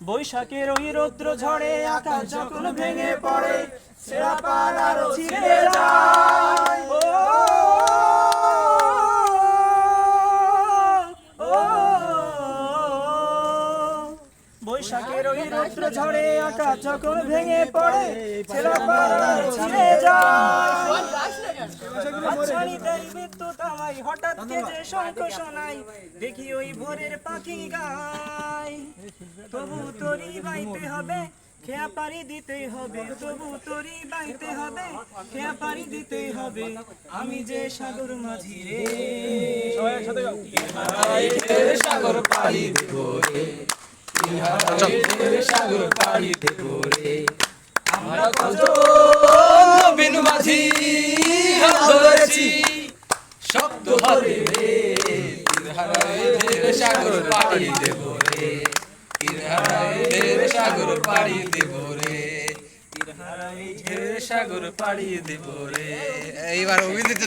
বৈশাখের ওই রৌদ্র ঝড়ে আকাশ যখন ভেঙে পড়ে ছেঁড়া পাল আরো ছিঁড়ে যায় ও বৈশাখের ওই রৌদ্র ঝড়ে আকাশ যখন ভেঙে পড়ে ছেঁড়া পাল আরো ছিঁড়ে যায় বিদ্যুৎ আমায় হঠাৎ কেজে শঙ্খ শোনাই দেখি ওই ভোরের পাখি গায় তবু তোরই বাইতে হবে খেয়া পারি দিতেই হবে তবু তোরই বাইতে হবে খেয়া পারি দিতেই হবে আমি যে সাগর মাঝি রে সাগর পাড়ি দেব রে সাগর পাড়ি দেব রে আমরা কত বিনু মাঝি ধরেছি শব্দ হবে রে সাগর পাড়ি দেব রে সাগর পাড়ি দেব রে সাগর পাড়ি দেব রে এইবার অভিজিৎ